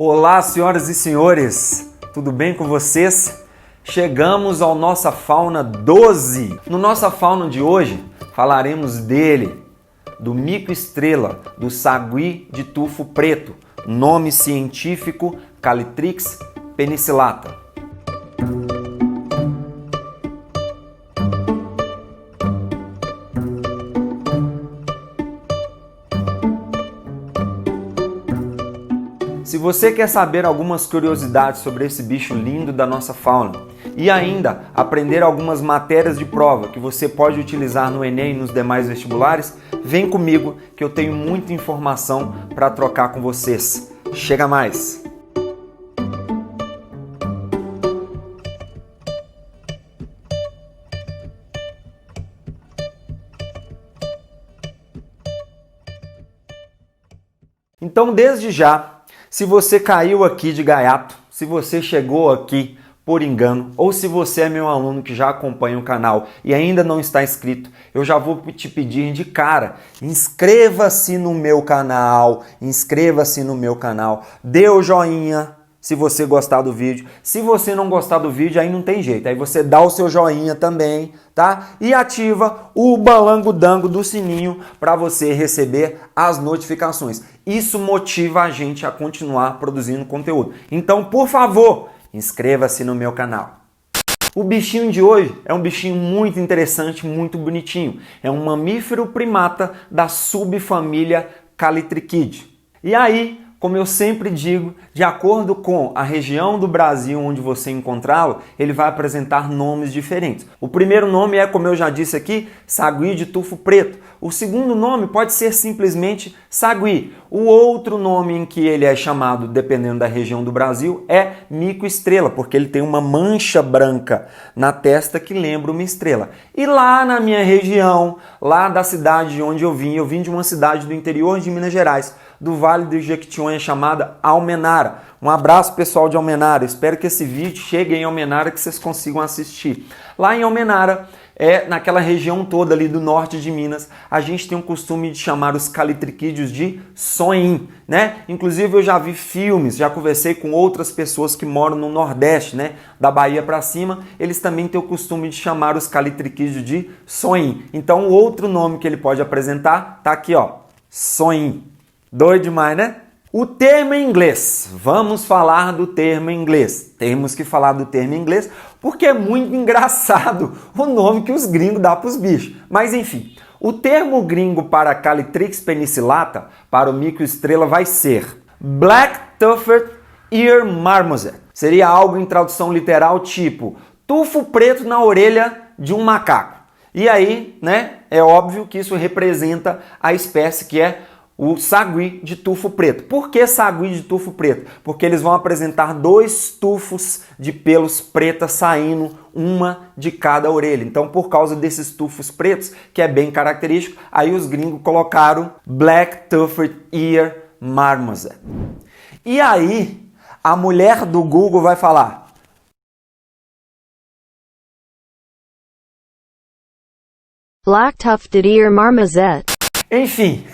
Olá, senhoras e senhores, tudo bem com vocês? Chegamos ao Nossa Fauna 12. No Nossa Fauna de hoje, falaremos dele, do mico-estrela, do sagui de tufo preto, nome científico Calitrix penicillata. Se você quer saber algumas curiosidades sobre esse bicho lindo da nossa fauna e ainda aprender algumas matérias de prova que você pode utilizar no Enem e nos demais vestibulares, vem comigo que eu tenho muita informação para trocar com vocês. Chega mais! Então, desde já, se você caiu aqui de gaiato, se você chegou aqui por engano, ou se você é meu aluno que já acompanha o canal e ainda não está inscrito, eu já vou te pedir de cara, inscreva-se no meu canal, dê o joinha se você gostar do vídeo. Se você não gostar do vídeo, aí não tem jeito, aí você dá o seu joinha também, tá? E ativa o balango-dango do sininho para você receber as notificações. Isso motiva a gente a continuar produzindo conteúdo. Então, por favor, inscreva-se no meu canal. O bichinho de hoje é um bichinho muito interessante, muito bonitinho. É um mamífero primata da subfamília Calitrichidae. E aí, como eu sempre digo, de acordo com a região do Brasil onde você encontrá-lo, ele vai apresentar nomes diferentes. O primeiro nome é, como eu já disse aqui, sagui de tufo preto. O segundo nome pode ser simplesmente sagui. O outro nome em que ele é chamado, dependendo da região do Brasil, é mico-estrela, porque ele tem uma mancha branca na testa que lembra uma estrela. E lá na minha região, lá da cidade de onde eu vim de uma cidade do interior de Minas Gerais, do Vale do Jequitinhonha, chamada Almenara. Um abraço, pessoal de Almenara. Espero que esse vídeo chegue em Almenara, que vocês consigam assistir. Lá em Almenara, naquela região toda ali do norte de Minas, a gente tem o costume de chamar os calitriquídeos de sonim, né? Inclusive eu já vi filmes, já conversei com outras pessoas que moram no Nordeste, né? Da Bahia para cima, eles também têm o costume de chamar os calitriquídeos de sonim. Então o outro nome que ele pode apresentar tá aqui, ó, sonim. Doido demais, né? O termo em inglês. Vamos falar do termo em inglês. Temos que falar do termo em inglês porque é muito engraçado o nome que os gringos dão para os bichos. Mas enfim, o termo gringo para Calitrix penicillata, para o mico-estrela, vai ser Black-Tufted Ear Marmoset. Seria algo em tradução literal tipo tufo preto na orelha de um macaco. E aí, né, é óbvio que isso representa a espécie que é o sagui de tufo preto. Por que sagui de tufo preto? Porque eles vão apresentar dois tufos de pelos pretas saindo, uma de cada orelha. Então, por causa desses tufos pretos, que é bem característico, aí os gringos colocaram Black-Tufted Ear Marmoset. E aí, a mulher do Google vai falar: Black-Tufted Ear Marmoset. Enfim,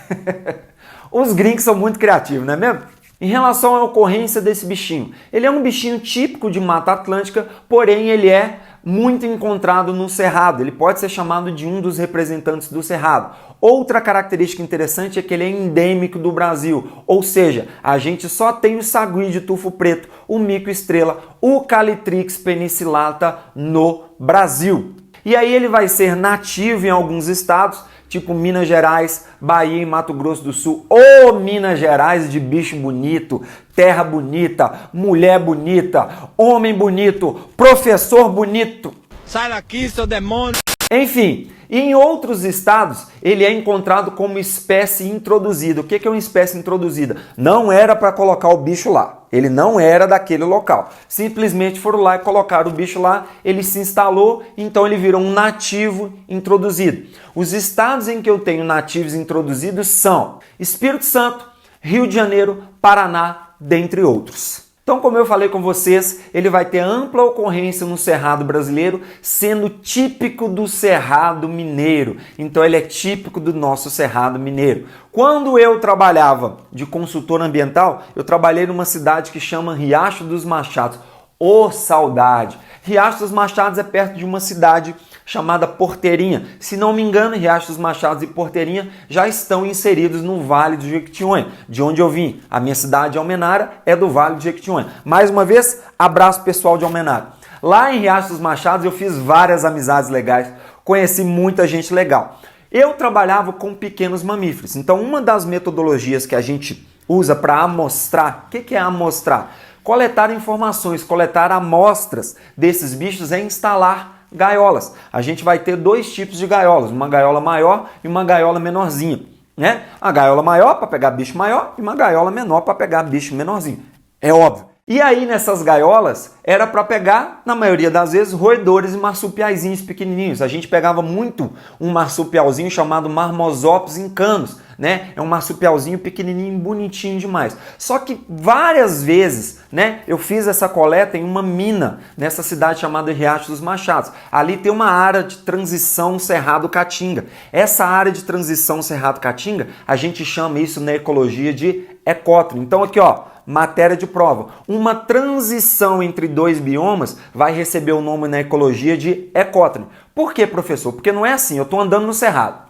os gringos são muito criativos, não é mesmo? Em relação à ocorrência desse bichinho, ele é um bichinho típico de Mata Atlântica, porém ele é muito encontrado no Cerrado. Ele pode ser chamado de um dos representantes do Cerrado. Outra característica interessante é que ele é endêmico do Brasil, ou seja, a gente só tem o sagui de tufo preto, o mico-estrela, o Calitrix penicillata no Brasil. E aí ele vai ser nativo em alguns estados, tipo Minas Gerais, Bahia e Mato Grosso do Sul. Ô Minas Gerais de bicho bonito, terra bonita, mulher bonita, homem bonito, professor bonito. Sai daqui, seu demônio! Enfim, em outros estados ele é encontrado como espécie introduzida. O que é uma espécie introduzida? Não era para colocar o bicho lá. Ele não era daquele local. Simplesmente foram lá e colocaram o bicho lá, ele se instalou, então ele virou um nativo introduzido. Os estados em que eu tenho nativos introduzidos são Espírito Santo, Rio de Janeiro, Paraná, dentre outros. Então, como eu falei com vocês, ele vai ter ampla ocorrência no Cerrado brasileiro, sendo típico do Cerrado mineiro. Então, ele é típico do nosso Cerrado mineiro. Quando eu trabalhava de consultor ambiental, eu trabalhei numa cidade que chama Riacho dos Machados. Ô, saudade! Riacho dos Machados é perto de uma cidade chamada Porteirinha. Se não me engano, Riacho dos Machados e Porteirinha já estão inseridos no Vale do Jequitinhonha, de onde eu vim. A minha cidade, Almenara, é do Vale do Jequitinhonha. Mais uma vez, abraço pessoal de Almenara. Lá em Riacho dos Machados eu fiz várias amizades legais, conheci muita gente legal. Eu trabalhava com pequenos mamíferos, então uma das metodologias que a gente usa para amostrar, o que é amostrar? Coletar informações, coletar amostras desses bichos é instalar gaiolas. A gente vai ter dois tipos de gaiolas, uma gaiola maior e uma gaiola menorzinha, né? A gaiola maior para pegar bicho maior e uma gaiola menor para pegar bicho menorzinho. É óbvio. E aí nessas gaiolas era para pegar, na maioria das vezes, roedores e marsupiaizinhos pequenininhos. A gente pegava muito um marsupialzinho chamado Marmosopsis incanus, né? É um marsupialzinho pequenininho, bonitinho demais. Só que várias vezes, né, eu fiz essa coleta em uma mina nessa cidade chamada Riacho dos Machados. Ali tem uma área de transição Cerrado-Caatinga. Essa área de transição Cerrado-Caatinga, a gente chama isso na ecologia de ecótone. Então aqui, ó, matéria de prova. Uma transição entre dois biomas vai receber o nome na ecologia de ecótone. Por quê, professor? Porque não é assim, eu estou andando no Cerrado.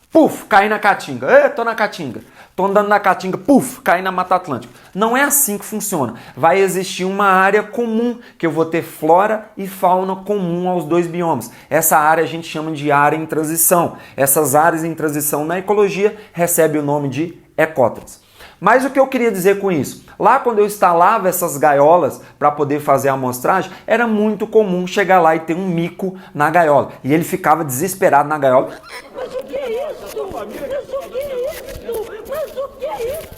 Puf, caí na Caatinga. Tô na Caatinga. Tô andando na Caatinga, puf, caí na Mata Atlântica. Não é assim que funciona. Vai existir uma área comum, que eu vou ter flora e fauna comum aos dois biomas. Essa área a gente chama de área em transição. Essas áreas em transição na ecologia recebem o nome de ecótones. Mas o que eu queria dizer com isso? Lá quando eu instalava essas gaiolas para poder fazer a amostragem, era muito comum chegar lá e ter um mico na gaiola. E ele ficava desesperado na gaiola. Mas o que é isso? Mas o que é isso? Mas o que é isso?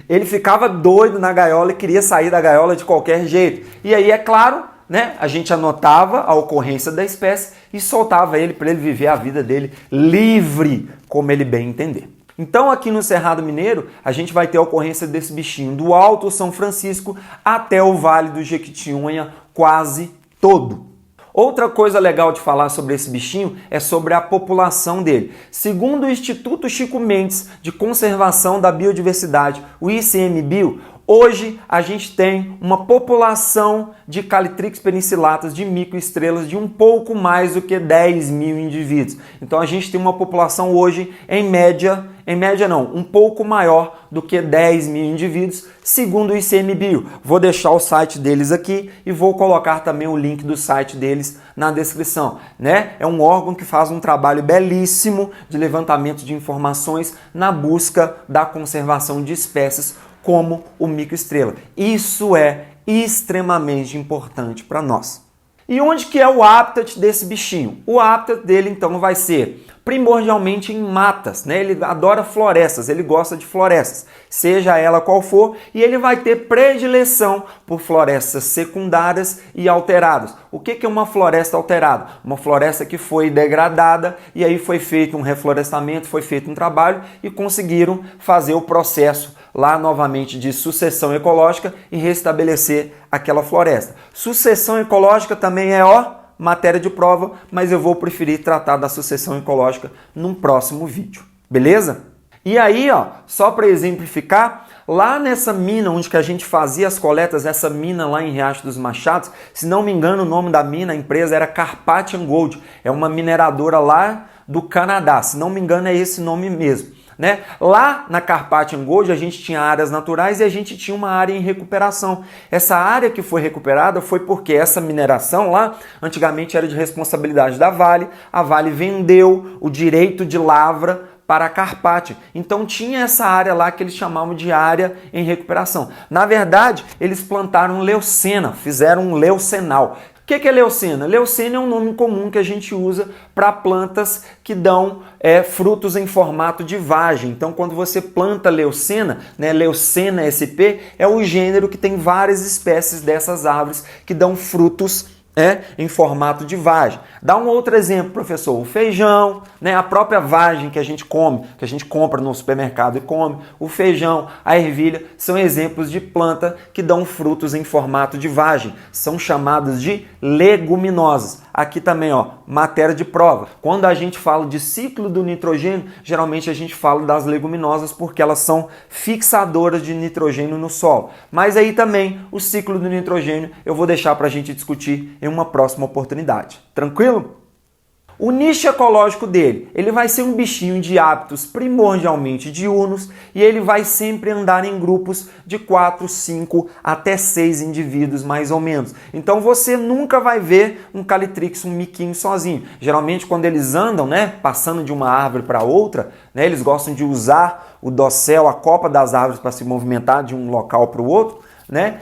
Ele ficava doido na gaiola e queria sair da gaiola de qualquer jeito. E aí, é claro, né, a gente anotava a ocorrência da espécie e soltava ele para ele viver a vida dele livre, como ele bem entender. Então aqui no Cerrado Mineiro, a gente vai ter a ocorrência desse bichinho do Alto São Francisco até o Vale do Jequitinhonha quase todo. Outra coisa legal de falar sobre esse bichinho é sobre a população dele. Segundo o Instituto Chico Mendes de Conservação da Biodiversidade, o ICMBio, hoje a gente tem uma população de Calitrix penicillatus, de microestrelas, de um pouco mais do que 10 mil indivíduos. Então a gente tem uma população hoje, em média não, um pouco maior do que 10 mil indivíduos, segundo o ICMBio. Vou deixar o site deles aqui e vou colocar também o link do site deles na descrição, né? É um órgão que faz um trabalho belíssimo de levantamento de informações na busca da conservação de espécies como o microestrela. Isso é extremamente importante para nós. E onde que é o habitat desse bichinho? O habitat dele então vai ser primordialmente em matas, né? Ele adora florestas, ele gosta de florestas, seja ela qual for, e ele vai ter predileção por florestas secundárias e alteradas. O que é uma floresta alterada? Uma floresta que foi degradada e aí foi feito um reflorestamento, foi feito um trabalho e conseguiram fazer o processo lá novamente de sucessão ecológica e restabelecer aquela floresta. Sucessão ecológica também é, matéria de prova, mas eu vou preferir tratar da sucessão ecológica num próximo vídeo. Beleza? E aí, só para exemplificar, lá nessa mina onde que a gente fazia as coletas, essa mina lá em Riacho dos Machados, se não me engano o nome da mina, a empresa era Carpathian Gold, é uma mineradora lá do Canadá, se não me engano é esse nome mesmo. Né? Lá na Carpathian Gold a gente tinha áreas naturais e a gente tinha uma área em recuperação. Essa área que foi recuperada foi porque essa mineração lá antigamente era de responsabilidade da Vale. A Vale vendeu o direito de lavra para a Carpathian. Então tinha essa área lá que eles chamavam de área em recuperação. Na verdade, eles plantaram leucena, fizeram um leucenal. O que é leucena? Leucena é um nome comum que a gente usa para plantas que dão frutos em formato de vagem. Então, quando você planta leucena, né, Leucena sp, é o gênero que tem várias espécies dessas árvores que dão frutos em formato de vagem. Dá um outro exemplo, professor. O feijão, né? A própria vagem que a gente come, que a gente compra no supermercado e come, o feijão, a ervilha, são exemplos de planta que dão frutos em formato de vagem. São chamados de leguminosas. Aqui também, ó, matéria de prova. Quando a gente fala de ciclo do nitrogênio, geralmente a gente fala das leguminosas porque elas são fixadoras de nitrogênio no solo. Mas aí também o ciclo do nitrogênio eu vou deixar para a gente discutir em uma próxima oportunidade. Tranquilo? O nicho ecológico dele, ele vai ser um bichinho de hábitos primordialmente diurnos e ele vai sempre andar em grupos de 4, 5 até 6 indivíduos mais ou menos. Então você nunca vai ver um calitrix, um miquinho sozinho. Geralmente quando eles andam, né, passando de uma árvore para outra, né, eles gostam de usar o dossel, a copa das árvores para se movimentar de um local para o outro, né?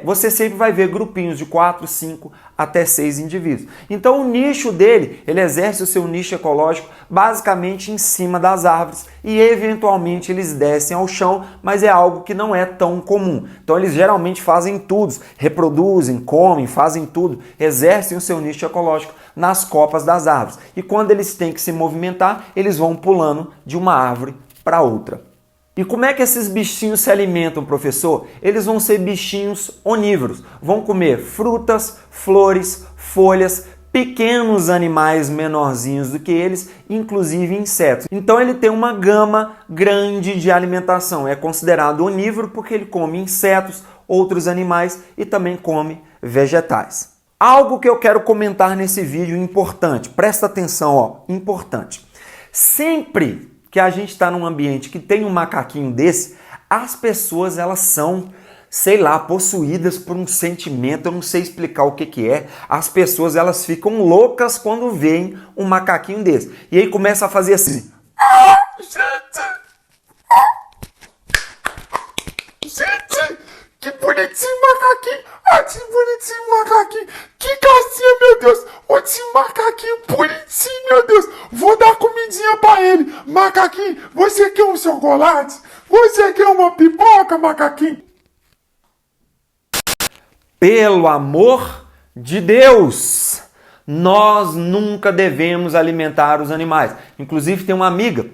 Você sempre vai ver grupinhos de 4, 5 até 6 indivíduos. Então o nicho dele, ele exerce o seu nicho ecológico basicamente em cima das árvores e eventualmente eles descem ao chão, mas é algo que não é tão comum. Então eles geralmente fazem tudo, reproduzem, comem, fazem tudo, exercem o seu nicho ecológico nas copas das árvores. E quando eles têm que se movimentar, eles vão pulando de uma árvore para outra. E como é que esses bichinhos se alimentam, professor? Eles vão ser bichinhos onívoros. Vão comer frutas, flores, folhas, pequenos animais menorzinhos do que eles, inclusive insetos. Então ele tem uma gama grande de alimentação. É considerado onívoro porque ele come insetos, outros animais e também come vegetais. Algo que eu quero comentar nesse vídeo importante. Presta atenção, ó, importante. Sempre que a gente está num ambiente que tem um macaquinho desse, as pessoas elas são, sei lá, possuídas por um sentimento, eu não sei explicar o que é. As pessoas elas ficam loucas quando veem um macaquinho desse. E aí começa a fazer assim. Gente, que bonitinho macaquinho. Ah, que bonitinho macaquinho. Que gracinha, meu Deus. Esse macaquinho bonitinho, meu Deus. Vou dar comidinha pra ele. Macaquinho, você quer um chocolate? Você quer uma pipoca, macaquinho? Pelo amor de Deus, nós nunca devemos alimentar os animais. Inclusive tem uma amiga,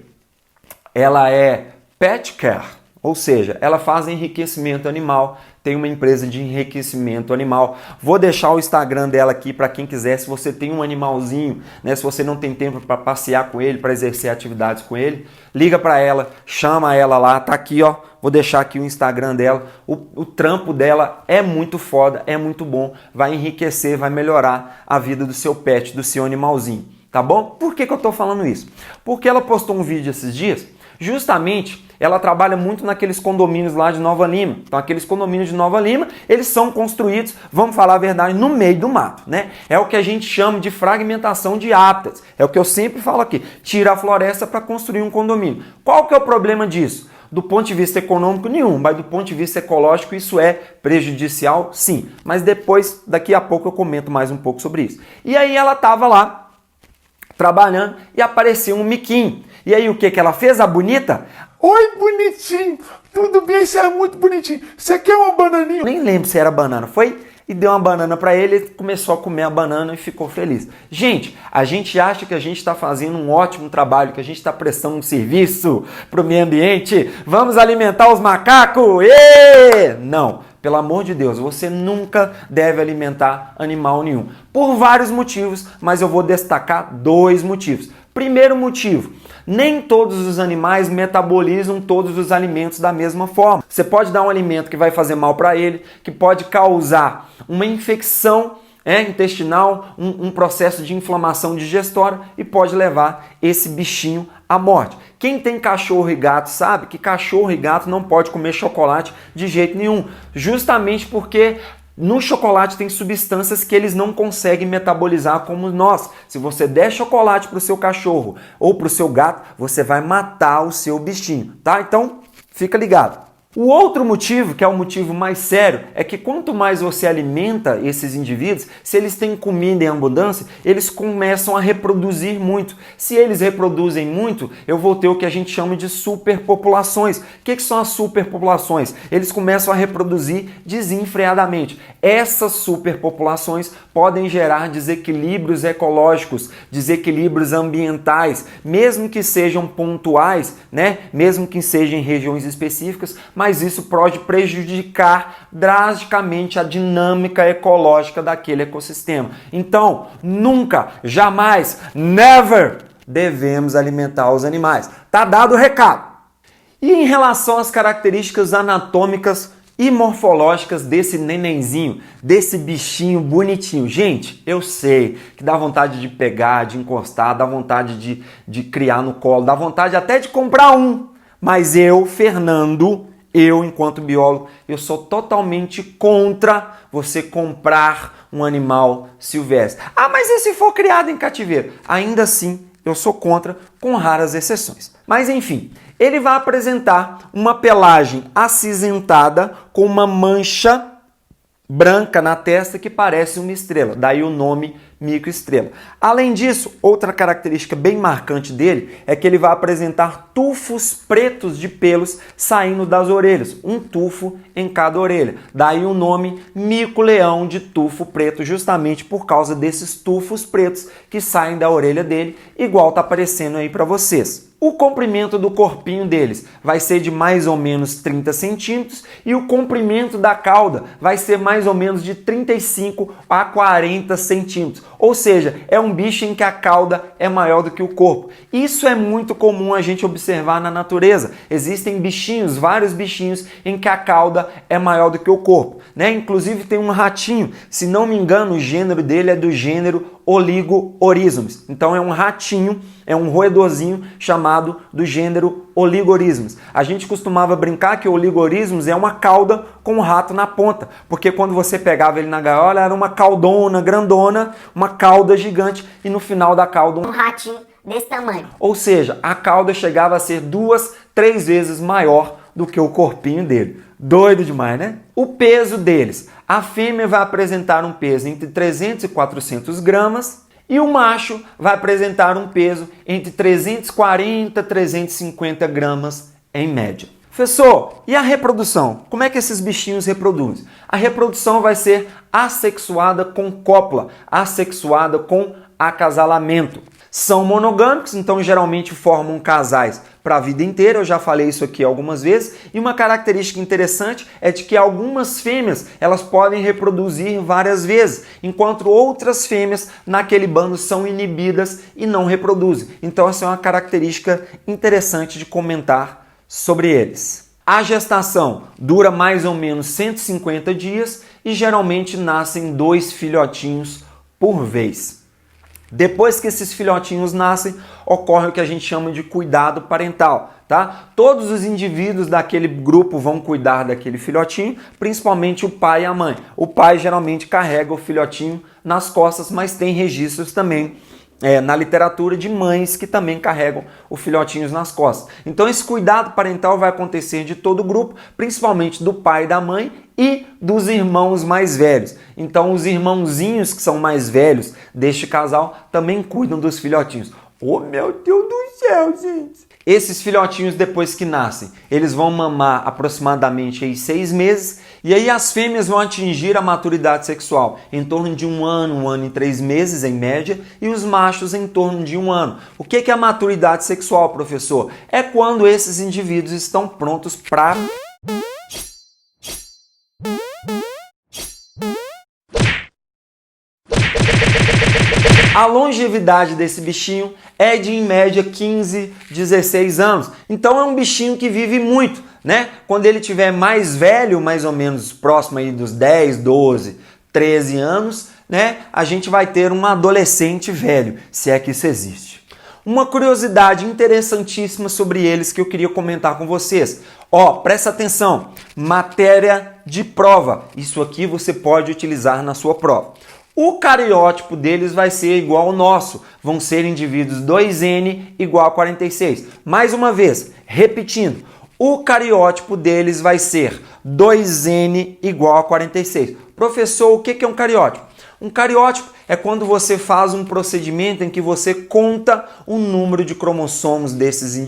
ela é pet care, ou seja, ela faz enriquecimento animal, tem uma empresa de enriquecimento animal. Vou deixar o Instagram dela aqui para quem quiser. Se você tem um animalzinho, né, se você não tem tempo para passear com ele, para exercer atividades com ele, liga para ela, chama ela lá, tá aqui, ó. Vou deixar aqui o Instagram dela. O trampo dela é muito foda, é muito bom, vai enriquecer, vai melhorar a vida do seu pet, do seu animalzinho, tá bom? Por que eu tô falando isso? Porque ela postou um vídeo esses dias. Justamente, ela trabalha muito naqueles condomínios lá de Nova Lima. Então, aqueles condomínios de Nova Lima, eles são construídos, vamos falar a verdade, no meio do mato, né? É o que a gente chama de fragmentação de hábitats. É o que eu sempre falo aqui. Tira a floresta para construir um condomínio. Qual que é o problema disso? Do ponto de vista econômico, nenhum. Mas do ponto de vista ecológico, isso é prejudicial? Sim. Mas depois, daqui a pouco, eu comento mais um pouco sobre isso. E aí ela estava lá, trabalhando, e apareceu um miquinho. E aí o que ela fez, a bonita? Oi, bonitinho. Tudo bem? Você é muito bonitinho. Você quer uma bananinha? Nem lembro se era banana. Foi e deu uma banana para ele, ele começou a comer a banana e ficou feliz. Gente, a gente acha que a gente está fazendo um ótimo trabalho, que a gente está prestando um serviço para o meio ambiente. Vamos alimentar os macacos? Não. Pelo amor de Deus, você nunca deve alimentar animal nenhum. Por vários motivos, mas eu vou destacar 2 motivos. Primeiro motivo, nem todos os animais metabolizam todos os alimentos da mesma forma. Você pode dar um alimento que vai fazer mal para ele, que pode causar uma infecção intestinal, um processo de inflamação digestória e pode levar esse bichinho à morte. Quem tem cachorro e gato sabe que cachorro e gato não pode comer chocolate de jeito nenhum, justamente porque no chocolate tem substâncias que eles não conseguem metabolizar como nós. Se você der chocolate para o seu cachorro ou para o seu gato, você vai matar o seu bichinho, tá? Então, fica ligado. O outro motivo, que é o motivo mais sério, é que quanto mais você alimenta esses indivíduos, se eles têm comida em abundância, eles começam a reproduzir muito. Se eles reproduzem muito, eu vou ter o que a gente chama de superpopulações. O que são as superpopulações? Eles começam a reproduzir desenfreadamente. Essas superpopulações podem gerar desequilíbrios ecológicos, desequilíbrios ambientais, mesmo que sejam pontuais, né? Mesmo que sejam em regiões específicas, mas isso pode prejudicar drasticamente a dinâmica ecológica daquele ecossistema. Então, nunca, jamais, never devemos alimentar os animais. Tá dado o recado. E em relação às características anatômicas e morfológicas desse nenenzinho, desse bichinho bonitinho. Gente, eu sei que dá vontade de pegar, de encostar, dá vontade de criar no colo, dá vontade até de comprar um. Mas eu, Fernando, enquanto biólogo, eu sou totalmente contra você comprar um animal silvestre. Ah, mas e se for criado em cativeiro? Ainda assim, eu sou contra, com raras exceções. Mas enfim, ele vai apresentar uma pelagem acinzentada com uma mancha branca na testa que parece uma estrela, daí o nome microestrela. Além disso, outra característica bem marcante dele é que ele vai apresentar tufos pretos de pelos saindo das orelhas, um tufo em cada orelha. Daí o nome mico-leão de tufo preto, justamente por causa desses tufos pretos que saem da orelha dele, igual tá aparecendo aí para vocês. O comprimento do corpinho deles vai ser de mais ou menos 30 centímetros e o comprimento da cauda vai ser mais ou menos de 35 a 40 centímetros. Ou seja, é um bicho em que a cauda é maior do que o corpo. Isso é muito comum a gente observar na natureza. Existem bichinhos, vários bichinhos, em que a cauda é maior do que o corpo, né? Inclusive tem um ratinho, se não me engano, o gênero dele é do gênero Oligorismus. Então é um ratinho, é um roedorzinho chamado do gênero Oligorismus. A gente costumava brincar que o Oligorismus é uma cauda com um rato na ponta, porque quando você pegava ele na gaiola era uma caudona grandona, uma cauda gigante e no final da cauda um ratinho desse tamanho. Ou seja, a cauda chegava a ser 2, 3 vezes maior do que o corpinho dele. Doido demais, né? O peso deles. A fêmea vai apresentar um peso entre 300 e 400 gramas e o macho vai apresentar um peso entre 340 e 350 gramas em média. Professor, e a reprodução? Como é que esses bichinhos reproduzem? A reprodução vai ser assexuada com cópula, assexuada com acasalamento. São monogâmicos, então geralmente formam casais para a vida inteira, eu já falei isso aqui algumas vezes, e uma característica interessante é de que algumas fêmeas elas podem reproduzir várias vezes, enquanto outras fêmeas naquele bando são inibidas e não reproduzem. Então essa é uma característica interessante de comentar sobre eles. A gestação dura mais ou menos 150 dias e geralmente nascem 2 filhotinhos por vez. Depois que esses filhotinhos nascem, ocorre o que a gente chama de cuidado parental, tá? Todos os indivíduos daquele grupo vão cuidar daquele filhotinho, principalmente o pai e a mãe. O pai geralmente carrega o filhotinho nas costas, mas tem registros também na literatura de mães que também carregam os filhotinhos nas costas. Então esse cuidado parental vai acontecer de todo o grupo, principalmente do pai e da mãe e dos irmãos mais velhos. Então os irmãozinhos que são mais velhos deste casal também cuidam dos filhotinhos. Oh meu Deus do céu, gente! Esses filhotinhos, depois que nascem, eles vão mamar aproximadamente aí 6 meses e aí as fêmeas vão atingir a maturidade sexual em torno de 1 ano e 3 meses em média e os machos em torno de 1 ano. O que é a maturidade sexual, professor? É quando esses indivíduos estão prontos para... A longevidade desse bichinho é de, em média, 15, 16 anos. Então é um bichinho que vive muito, né? Quando ele tiver mais velho, mais ou menos próximo aí dos 10, 12, 13 anos, né? A gente vai ter um adolescente velho, se é que isso existe. Uma curiosidade interessantíssima sobre eles que eu queria comentar com vocês. Ó, presta atenção, matéria de prova. Isso aqui você pode utilizar na sua prova. O cariótipo deles vai ser igual ao nosso, vão ser indivíduos 2N igual a 46. Mais uma vez, repetindo, O cariótipo deles vai ser 2N igual a 46. Professor, o que é um cariótipo? Um cariótipo é quando você faz um procedimento em que você conta o número de cromossomos desse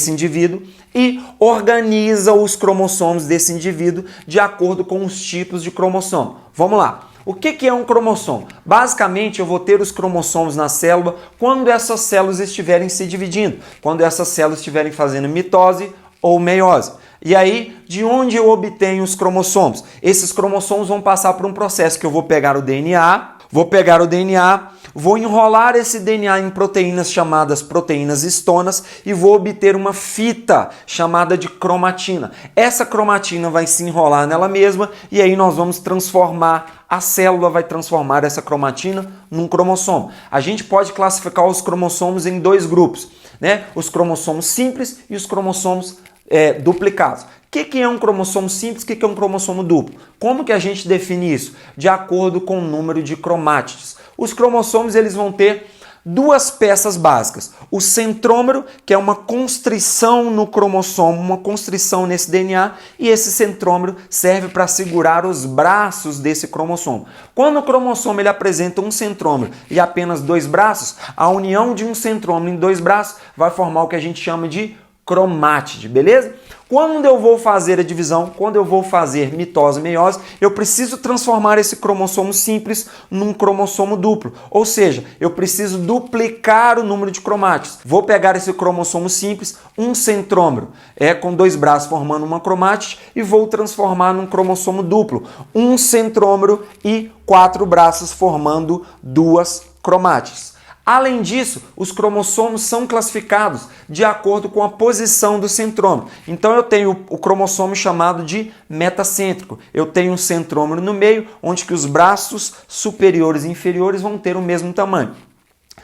indivíduo, e organiza os cromossomos desse indivíduo de acordo com os tipos de cromossomo. Vamos lá. O que é um cromossomo? Basicamente, eu vou ter os cromossomos na célula quando essas células estiverem se dividindo, quando essas células estiverem fazendo mitose ou meiose. E aí, de onde eu obtenho os cromossomos? Esses cromossomos vão passar por um processo que eu vou pegar o DNA, vou enrolar esse DNA em proteínas chamadas proteínas histonas e vou obter uma fita chamada de cromatina. Essa cromatina vai se enrolar nela mesma e aí nós vamos transformar, a célula vai transformar essa cromatina num cromossomo. A gente pode classificar os cromossomos em dois grupos, né? Os cromossomos simples e os cromossomos duplicados. O que é um cromossomo simples? O que é um cromossomo duplo? Como que a gente define isso? De acordo com o número de cromátides. Os cromossomos eles vão ter duas peças básicas. O centrômero, que é uma constrição no cromossomo, uma constrição nesse DNA, e esse centrômero serve para segurar os braços desse cromossomo. Quando o cromossomo ele apresenta um centrômero e apenas dois braços, a união de um centrômero em dois braços vai formar o que a gente chama de cromátide, beleza? Quando eu vou fazer a divisão, quando eu vou fazer mitose e meiose, eu preciso transformar esse cromossomo simples num cromossomo duplo. Ou seja, eu preciso duplicar o número de cromátides. Vou pegar esse cromossomo simples, um centrômero, com dois braços formando uma cromátide, e vou transformar num cromossomo duplo, um centrômero e 4 braços formando 2 cromátides. Além disso, os cromossomos são classificados de acordo com a posição do centrômero. Então eu tenho o cromossomo chamado de metacêntrico. Eu tenho um centrômero no meio, onde que os braços superiores e inferiores vão ter o mesmo tamanho.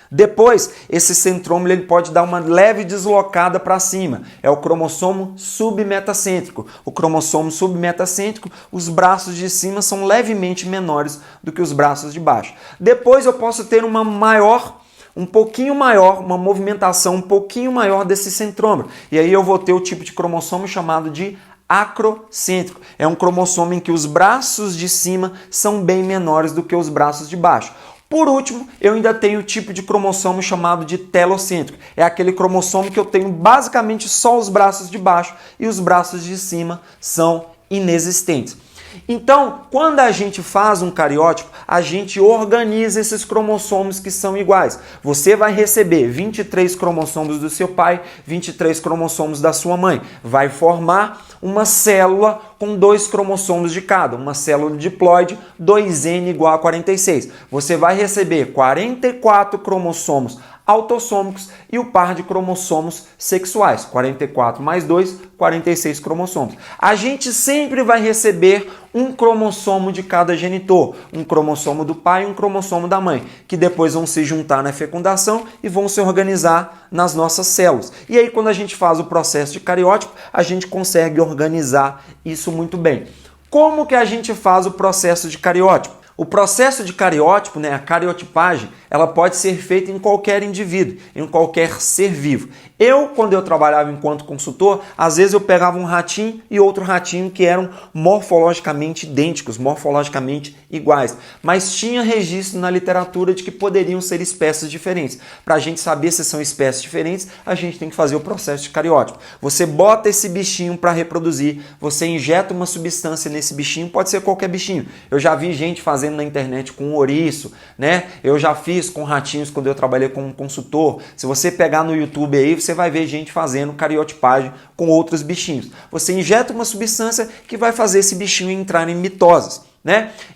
Depois, esse centrômero ele pode dar uma leve deslocada para cima. É o cromossomo submetacêntrico. O cromossomo submetacêntrico, os braços de cima são levemente menores do que os braços de baixo. Depois eu posso ter uma movimentação um pouquinho maior desse centrômero. E aí eu vou ter o tipo de cromossomo chamado de acrocêntrico. É um cromossomo em que os braços de cima são bem menores do que os braços de baixo. Por último, eu ainda tenho o tipo de cromossomo chamado de telocêntrico. É aquele cromossomo que eu tenho basicamente só os braços de baixo e os braços de cima são inexistentes. Então, quando a gente faz um cariótipo, a gente organiza esses cromossomos que são iguais. Você vai receber 23 cromossomos do seu pai, 23 cromossomos da sua mãe. Vai formar uma célula com 2 cromossomos de cada, uma célula diploide, 2N igual a 46. Você vai receber 44 cromossomos autossômicos e o par de cromossomos sexuais, 44 mais 2, 46 cromossomos. A gente sempre vai receber um cromossomo de cada genitor, um cromossomo do pai e um cromossomo da mãe, que depois vão se juntar na fecundação e vão se organizar nas nossas células. E aí, quando a gente faz o processo de cariótipo, a gente consegue organizar isso muito bem. Como que a gente faz o processo de cariótipo? O processo de cariótipo, a cariotipagem, ela pode ser feita em qualquer indivíduo, em qualquer ser vivo. Quando eu trabalhava enquanto consultor, às vezes eu pegava um ratinho e outro ratinho que eram morfologicamente idênticos, morfologicamente iguais, mas tinha registro na literatura de que poderiam ser espécies diferentes. Para a gente saber se são espécies diferentes, a gente tem que fazer o processo de cariótipo. Você bota esse bichinho para reproduzir, você injeta uma substância nesse bichinho, pode ser qualquer bichinho. Eu já vi gente fazendo na internet com ouriço, Eu já fiz com ratinhos quando eu trabalhei como consultor. Se você pegar no YouTube aí, você vai ver gente fazendo cariotipagem com outros bichinhos. Você injeta uma substância que vai fazer esse bichinho entrar em mitoses,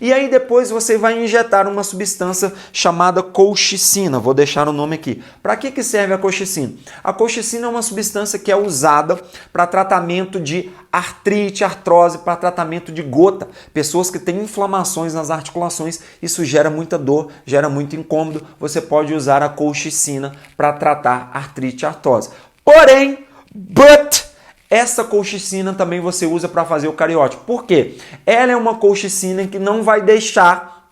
E aí depois você vai injetar uma substância chamada colchicina. Vou deixar o nome aqui. Para que serve a colchicina? A colchicina é uma substância que é usada para tratamento de artrite, artrose, para tratamento de gota. Pessoas que têm inflamações nas articulações, isso gera muita dor, gera muito incômodo. Você pode usar a colchicina para tratar artrite e artrose. Porém, essa colchicina também você usa para fazer o cariótipo. Por quê? Ela é uma colchicina que não vai deixar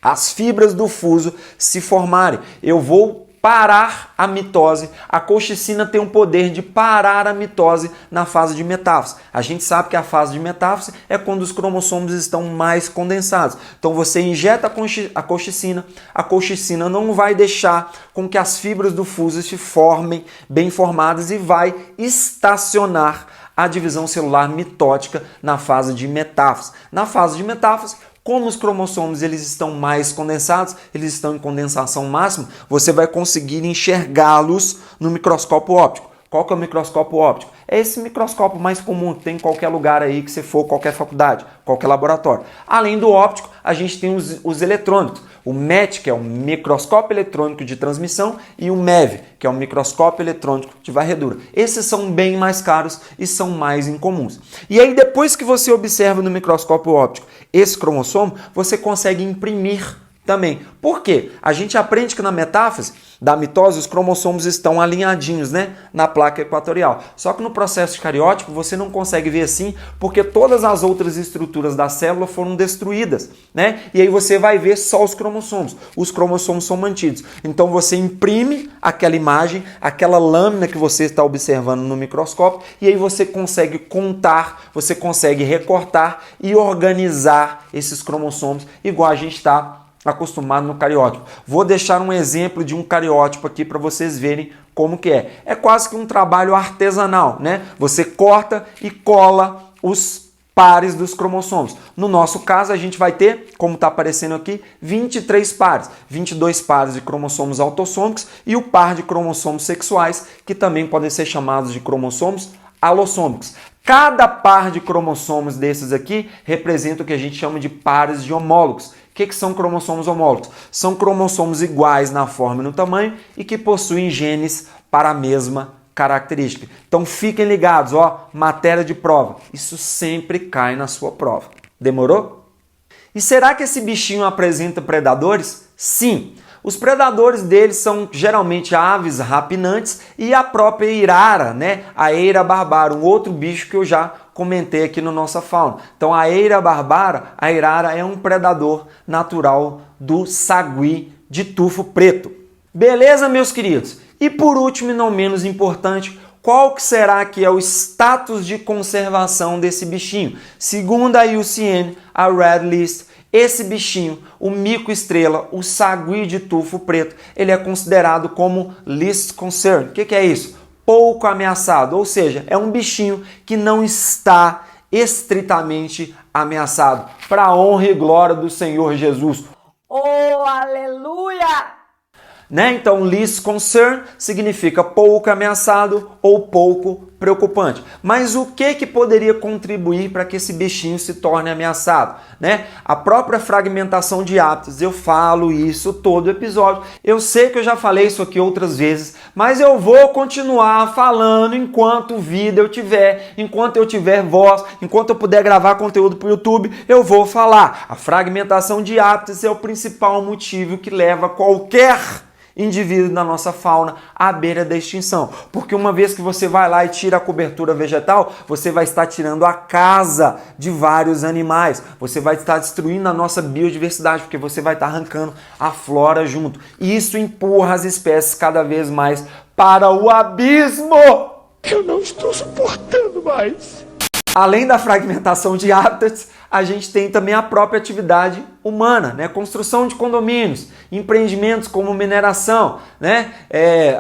as fibras do fuso se formarem. Eu vou parar a mitose. A colchicina tem o poder de parar a mitose na fase de metáfase. A gente sabe que a fase de metáfase é quando os cromossomos estão mais condensados. Então você injeta a colchicina não vai deixar com que as fibras do fuso se formem bem formadas e vai estacionar a divisão celular mitótica na fase de metáfase. Na fase de metáfase, como os cromossomos eles estão mais condensados, eles estão em condensação máxima, você vai conseguir enxergá-los no microscópio óptico. Qual que é o microscópio óptico? É esse microscópio mais comum que tem em qualquer lugar aí que você for, qualquer faculdade, qualquer laboratório. Além do óptico, a gente tem os eletrônicos. O MET, que é o microscópio eletrônico de transmissão, e o MEV, que é o microscópio eletrônico de varredura. Esses são bem mais caros e são mais incomuns. E aí, depois que você observa no microscópio óptico esse cromossomo, você consegue imprimir também. Por quê? A gente aprende que na metáfase da mitose os cromossomos estão alinhadinhos, né, na placa equatorial. Só que no processo cariótipo você não consegue ver assim porque todas as outras estruturas da célula foram destruídas, né? E aí você vai ver só os cromossomos. Os cromossomos são mantidos. Então você imprime aquela imagem, aquela lâmina que você está observando no microscópio e aí você consegue contar, você consegue recortar e organizar esses cromossomos igual a gente está acostumado no cariótipo. Vou deixar um exemplo de um cariótipo aqui para vocês verem como que é. É quase que um trabalho artesanal, né? Você corta e cola os pares dos cromossomos. No nosso caso, a gente vai ter, como está aparecendo aqui, 23 pares. 22 pares de cromossomos autossômicos e o par de cromossomos sexuais, que também podem ser chamados de cromossomos alossômicos. Cada par de cromossomos desses aqui representa o que a gente chama de pares de homólogos. O que são cromossomos homólogos? São cromossomos iguais na forma e no tamanho e que possuem genes para a mesma característica. Então fiquem ligados, ó, matéria de prova. Isso sempre cai na sua prova. Demorou? E será que esse bichinho apresenta predadores? Sim. Os predadores deles são geralmente aves rapinantes e a própria eirara, né? A Eira barbara, um outro bicho que eu já comentei aqui no Nossa Fauna. Então a Eira barbara, a eirara é um predador natural do sagui de tufo preto. Beleza, meus queridos? E por último e não menos importante, qual que será que é o status de conservação desse bichinho? Segundo a IUCN, a Red List, esse bichinho, o mico-estrela, o sagui de tufo preto, ele é considerado como Least Concern. O que é isso? Pouco ameaçado, ou seja, é um bichinho que não está estritamente ameaçado. Para a honra e glória do Senhor Jesus. Oh, aleluia! Né? Então, least concern significa pouco ameaçado ou pouco preocupante. Mas o que poderia contribuir para que esse bichinho se torne ameaçado? Né? A própria fragmentação de hábitos. Eu falo isso todo episódio. Eu sei que eu já falei isso aqui outras vezes, mas eu vou continuar falando enquanto vida eu tiver, enquanto eu tiver voz, enquanto eu puder gravar conteúdo para o YouTube, eu vou falar. A fragmentação de hábitos é o principal motivo que leva qualquer indivíduo da nossa fauna à beira da extinção. Porque uma vez que você vai lá e tira a cobertura vegetal, você vai estar tirando a casa de vários animais. Você vai estar destruindo a nossa biodiversidade, porque você vai estar arrancando a flora junto. E isso empurra as espécies cada vez mais para o abismo. Eu não estou suportando mais. Além da fragmentação de hábitats, a gente tem também a própria atividade humana, né? Construção de condomínios, empreendimentos como mineração, né?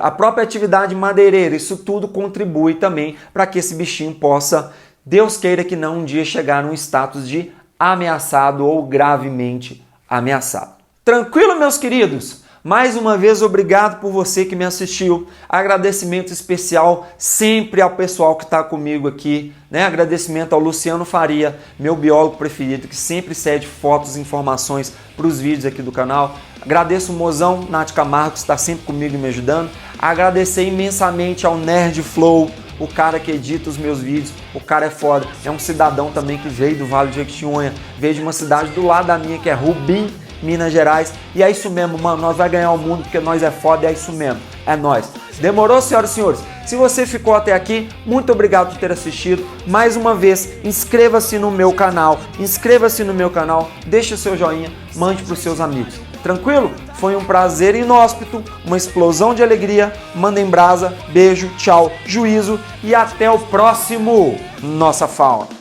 A própria atividade madeireira, isso tudo contribui também para que esse bichinho possa, Deus queira que não, um dia chegar num status de ameaçado ou gravemente ameaçado. Tranquilo, meus queridos? Mais uma vez, obrigado por você que me assistiu. Agradecimento especial sempre ao pessoal que está comigo aqui, né? Agradecimento ao Luciano Faria, meu biólogo preferido, que sempre cede fotos e informações para os vídeos aqui do canal. Agradeço o mozão Nath Camargo, que está sempre comigo e me ajudando. Agradecer imensamente ao Nerd Flow, o cara que edita os meus vídeos. O cara é foda. É um cidadão também que veio do Vale de Jequitinhonha, veio de uma cidade do lado da minha, que é Rubim, Minas Gerais. E é isso mesmo, mano. Nós vamos ganhar o mundo porque nós é foda e é isso mesmo. É nóis. Demorou, senhoras e senhores? Se você ficou até aqui, muito obrigado por ter assistido. Mais uma vez, inscreva-se no meu canal. Inscreva-se no meu canal. Deixe o seu joinha. Mande para os seus amigos. Tranquilo? Foi um prazer inóspito, uma explosão de alegria. Mandem brasa, beijo, tchau, juízo e até o próximo Nossa Fauna.